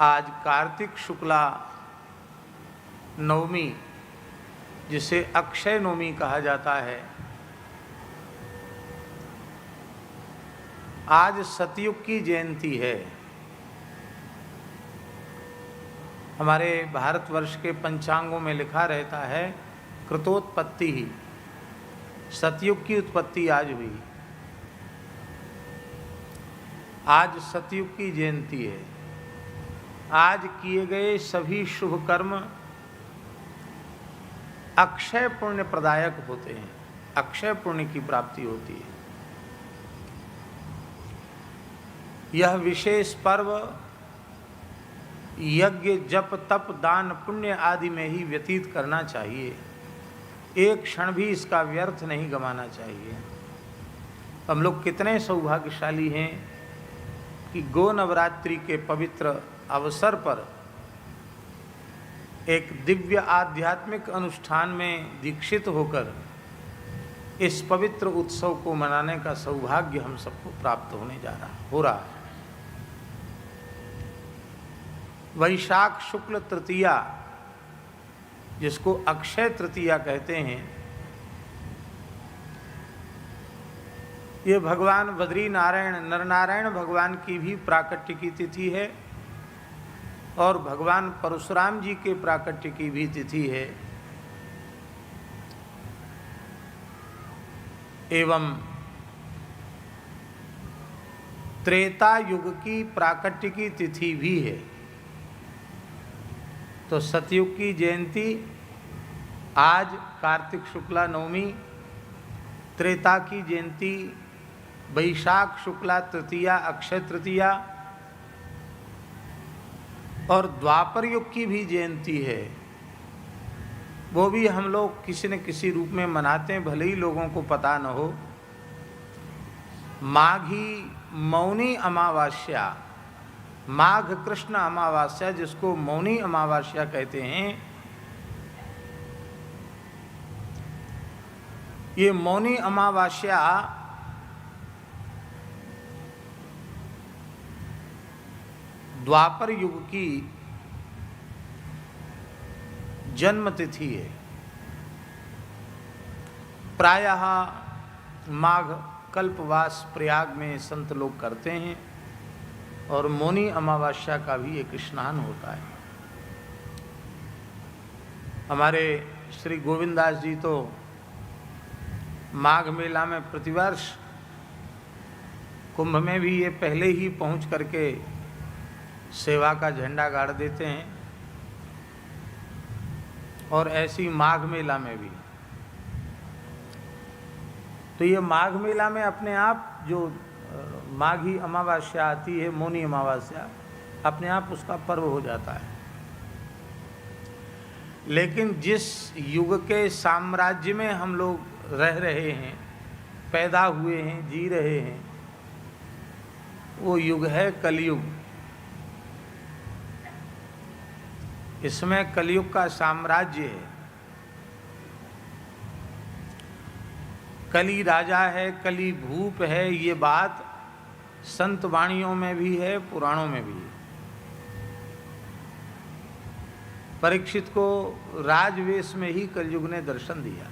आज कार्तिक शुक्ला नवमी, जिसे अक्षय नवमी कहा जाता है, आज सतयुग की जयंती है। हमारे भारतवर्ष के पंचांगों में लिखा रहता है कृतोत्पत्ति ही, सतयुग की उत्पत्ति आज हुई। आज सतयुग की जयंती है। आज किए गए सभी शुभ कर्म अक्षय पुण्य प्रदायक होते हैं, अक्षय पुण्य की प्राप्ति होती है। यह विशेष पर्व यज्ञ, जप, तप, दान, पुण्य आदि में ही व्यतीत करना चाहिए। एक क्षण भी इसका व्यर्थ नहीं गंवाना चाहिए। हम लोग कितने सौभाग्यशाली हैं कि गो नवरात्रि के पवित्र अवसर पर एक दिव्य आध्यात्मिक अनुष्ठान में दीक्षित होकर इस पवित्र उत्सव को मनाने का सौभाग्य हम सबको प्राप्त हो रहा है। वैशाख शुक्ल तृतीया, जिसको अक्षय तृतीया कहते हैं, ये भगवान बद्री नारायण नरनारायण भगवान की भी प्राकट्य की तिथि है और भगवान परशुराम जी के प्राकट्य की भी तिथि है। एवं त्रेता युग की प्राकट्य की तिथि भी है। तो सतयुग की जयंती आज कार्तिक शुक्ला नवमी, त्रेता की जयंती वैशाख शुक्ला तृतीया अक्षय तृतीया, और द्वापर युग की भी जयंती है। वो भी हम लोग किसी न किसी रूप में मनाते हैं, भले ही लोगों को पता न हो। माघी मौनी अमावास्या, माघ कृष्ण अमावास्या, जिसको मौनी अमावास्या कहते हैं, ये मौनी अमावास्या द्वापर युग की जन्म तिथि है। प्रायः माघ कल्पवास प्रयाग में संत लोग करते हैं और मौनी अमावस्या का भी एक स्नान होता है। हमारे श्री गोविंदास जी तो माघ मेला में प्रतिवर्ष कुंभ में भी ये पहले ही पहुंच करके सेवा का झंडा गाड़ देते हैं, और ऐसी माघ मेला में भी। तो ये माघ मेला में अपने आप जो माघी अमावस्या आती है, मौनी अमावस्या, अपने आप उसका पर्व हो जाता है। लेकिन जिस युग के साम्राज्य में हम लोग रह रहे हैं, पैदा हुए हैं, जी रहे हैं, वो युग है कलयुग। इसमें कलयुग का साम्राज्य है। कली राजा है, कली भूप है, ये बात संत वाणियों में भी है, पुराणों में भी है। परीक्षित को राजवेश में ही कलयुग ने दर्शन दिया।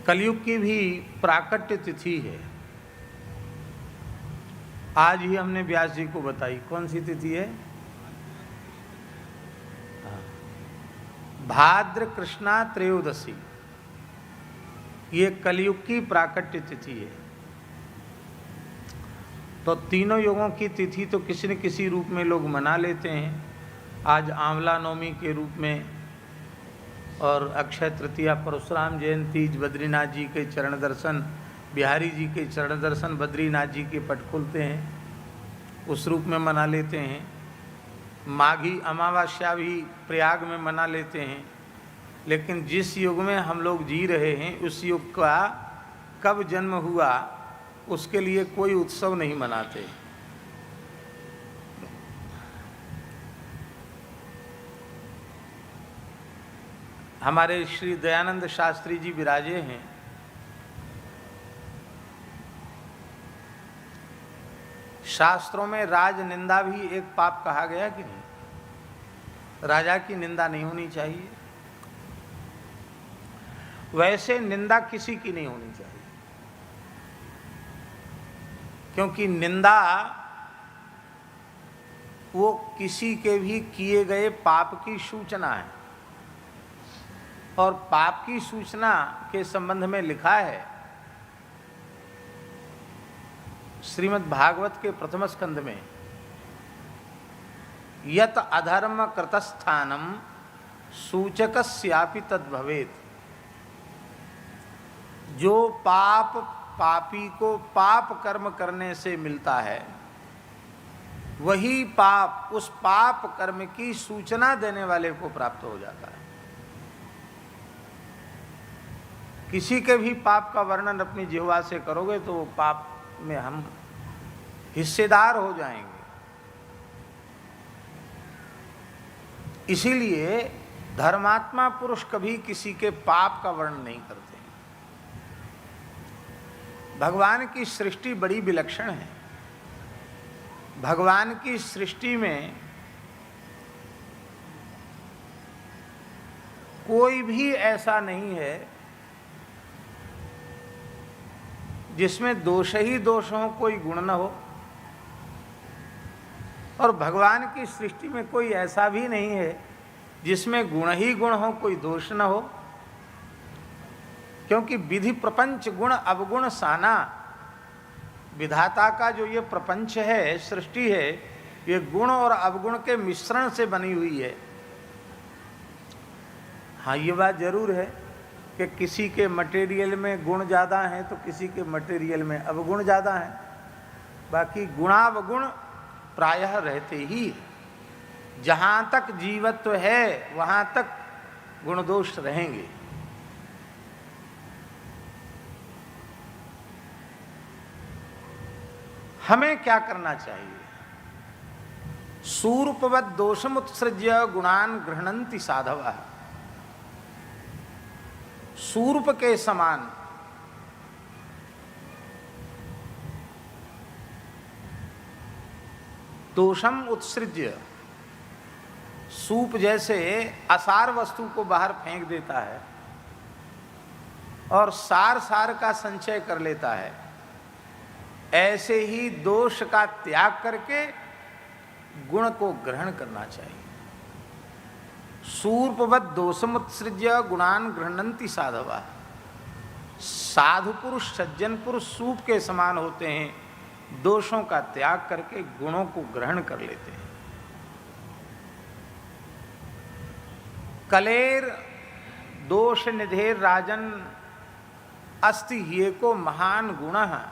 कलयुग की भी प्राकट्य तिथि है। आज ही हमने व्यास जी को बताई। कौन सी तिथि है? भाद्र कृष्णा त्रयोदशी, ये कलयुग की प्राकट्य तिथि है। तो तीनों युगों की तिथि तो किसी न किसी रूप में लोग मना लेते हैं। आज आंवला नवमी के रूप में, और अक्षय तृतीया परशुराम जयंती, बद्रीनाथ जी के चरण दर्शन, बिहारी जी के चरण दर्शन, बद्रीनाथ जी के पट खुलते हैं, उस रूप में मना लेते हैं। माघी अमावस्या भी प्रयाग में मना लेते हैं। लेकिन जिस युग में हम लोग जी रहे हैं, उस युग का कब जन्म हुआ, उसके लिए कोई उत्सव नहीं मनाते। हमारे श्री दयानंद शास्त्री जी विराजे हैं। शास्त्रों में राज निंदा भी एक पाप कहा गया कि नहीं? राजा की निंदा नहीं होनी चाहिए, वैसे निंदा किसी की नहीं होनी चाहिए, क्योंकि निंदा वो किसी के भी किए गए पाप की सूचना है। और पाप की सूचना के संबंध में लिखा है श्रीमद् भागवत के प्रथम स्कंध में, यत अधर्म कृतस्थानम सूचकस्यापि तद्भवेत्। जो पाप पापी को पाप कर्म करने से मिलता है, वही पाप उस पाप कर्म की सूचना देने वाले को प्राप्त हो जाता है। किसी के भी पाप का वर्णन अपनी जिह्वा से करोगे तो वो पाप में हम हिस्सेदार हो जाएंगे। इसीलिए धर्मात्मा पुरुष कभी किसी के पाप का वर्णन नहीं करते। भगवान की सृष्टि बड़ी विलक्षण है। भगवान की सृष्टि में कोई भी ऐसा नहीं है जिसमें दोष ही दोष हो, कोई गुण न हो। और भगवान की सृष्टि में कोई ऐसा भी नहीं है जिसमें गुण ही गुण हो, कोई दोष न हो। क्योंकि विधि प्रपंच गुण अवगुण साना, विधाता का जो ये प्रपंच है, सृष्टि है, ये गुण और अवगुण के मिश्रण से बनी हुई है। हाँ, ये बात जरूर है कि किसी के मटेरियल में गुण ज़्यादा हैं तो किसी के मटेरियल में अवगुण ज़्यादा हैं। बाकी गुणावगुण प्रायः रहते ही, जहाँ तक जीवत्व है वहाँ तक गुण दोष रहेंगे। हमें क्या करना चाहिए? सूर्पवद दोषमुत्सृज्य गुणान गृह्णन्ति साधवः। सूर्प के समान दोषम उत्सृज्य, सूप जैसे असार वस्तु को बाहर फेंक देता है और सार सार का संचय कर लेता है, ऐसे ही दोष का त्याग करके गुण को ग्रहण करना चाहिए। सूर्पवद दोषमुत्सृज्य गुणान गृह्णन्ति साधवा। साधु पुरुष, सज्जन पुरुष सूप के समान होते हैं, दोषों का त्याग करके गुणों को ग्रहण कर लेते हैं। कलेर दोष निधेर राजन अस्ति ये को महान गुण है।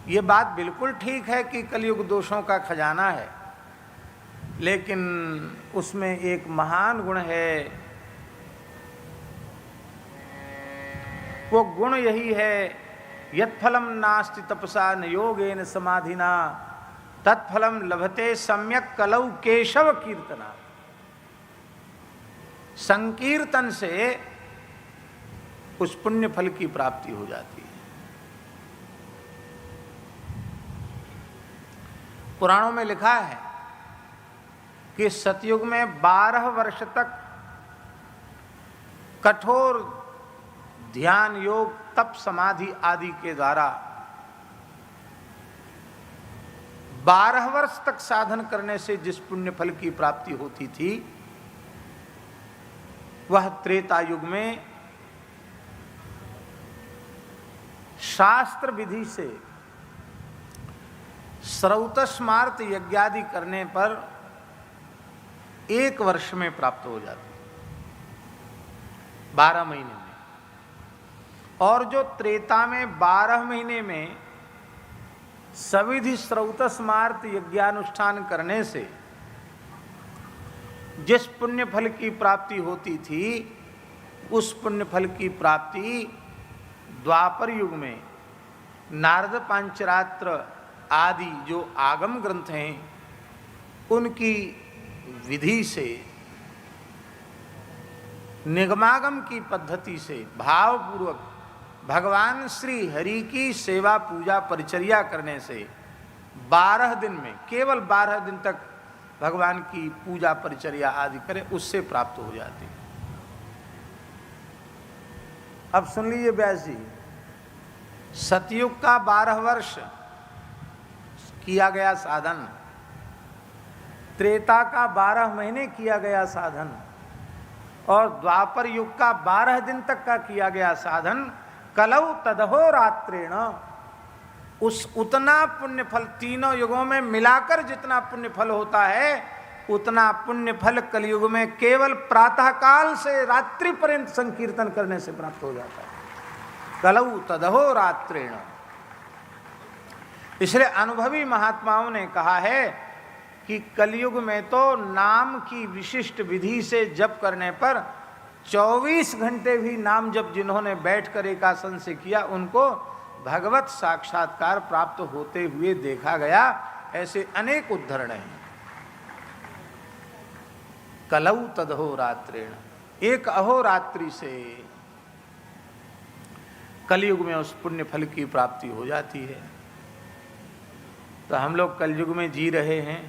ये बात बिल्कुल ठीक है कि कलयुग दोषों का खजाना है, लेकिन उसमें एक महान गुण है। वो गुण यही है, यत्फलम नास्ति तपसा न योगेन समाधिना तत्फलम लभते सम्यक कलौ केशव कीर्तना। संकीर्तन से उस पुण्य फल की प्राप्ति हो जाती है। पुराणों में लिखा है कि सतयुग में 12 वर्ष तक कठोर ध्यान, योग, तप, समाधि आदि के द्वारा 12 वर्ष तक साधन करने से जिस पुण्य फल की प्राप्ति होती थी, वह त्रेता युग में शास्त्र विधि से श्रौतस्मार्त यज्ञादि करने पर 1 वर्ष में प्राप्त हो जाती, 12 महीने में। और जो त्रेता में 12 महीने में सविधि श्रौतस्मार्त यज्ञानुष्ठान करने से जिस पुण्य फल की प्राप्ति होती थी, उस पुण्य फल की प्राप्ति द्वापर युग में नारद पांचरात्र आदि जो आगम ग्रंथ हैं, उनकी विधि से, निगमागम की पद्धति से भावपूर्वक भगवान श्री हरि की सेवा पूजा परिचर्या करने से 12 दिन में, केवल 12 दिन तक भगवान की पूजा परिचर्या आदि करे, उससे प्राप्त हो जाती है। अब सुन लीजिए व्यास जी, सतयुग का 12 वर्ष किया गया साधन, त्रेता का 12 महीने किया गया साधन, और द्वापर युग का 12 दिन तक का किया गया साधन, कलौ तदहो रात्रेण, उस उतना पुण्य फल तीनों युगों में मिलाकर जितना पुण्य फल होता है, उतना पुण्य फल कलयुग में केवल प्रातः काल से रात्रि पर्यंत संकीर्तन करने से प्राप्त हो जाता है। कलौ तदहो रात्रेण। इसलिए अनुभवी महात्माओं ने कहा है कि कलयुग में तो नाम की विशिष्ट विधि से जप करने पर 24 घंटे भी नाम जप जिन्होंने बैठकर एकासन से किया, उनको भगवत साक्षात्कार प्राप्त होते हुए देखा गया। ऐसे अनेक उद्धरण हैं। कलौ तदहो रात्रेण, एक अहोरात्रि से कलयुग में उस पुण्य फल की प्राप्ति हो जाती है। तो हम लोग कलयुग में जी रहे हैं,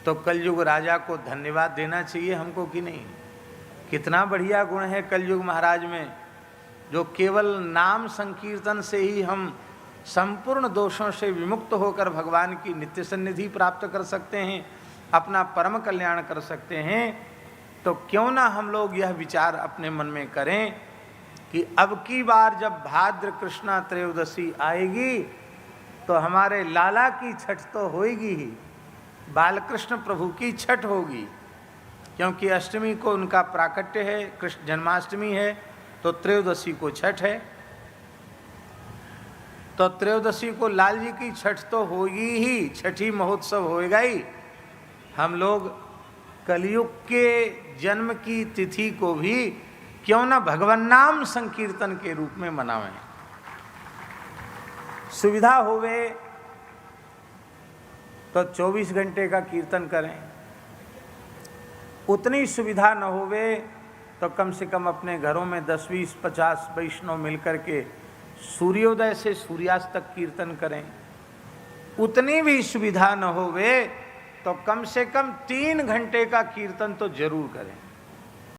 तो कलयुग राजा को धन्यवाद देना चाहिए हमको कि नहीं? कितना बढ़िया गुण है कलयुग महाराज में, जो केवल नाम संकीर्तन से ही हम संपूर्ण दोषों से विमुक्त होकर भगवान की नित्य सन्निधि प्राप्त कर सकते हैं, अपना परम कल्याण कर सकते हैं। तो क्यों ना हम लोग यह विचार अपने मन में करें कि अब की बार जब भाद्र कृष्णा त्रयोदशी आएगी तो हमारे लाला की छठ तो होएगी ही, बालकृष्ण प्रभु की छठ होगी, क्योंकि अष्टमी को उनका प्राकट्य है, कृष्ण जन्माष्टमी है, तो त्रयोदशी को छठ है। तो त्रयोदशी को लाल जी की छठ तो होगी ही, छठी महोत्सव होएगा ही। हम लोग कलयुग के जन्म की तिथि को भी क्यों ना भगवान नाम संकीर्तन के रूप में मनावें। सुविधा होवे तो 24 घंटे का कीर्तन करें, उतनी सुविधा न होवे तो कम से कम अपने घरों में 10, 20, 50 वैष्णव मिलकर के सूर्योदय से सूर्यास्त तक कीर्तन करें। उतनी भी सुविधा न होवे तो कम से कम 3 घंटे का कीर्तन तो जरूर करें।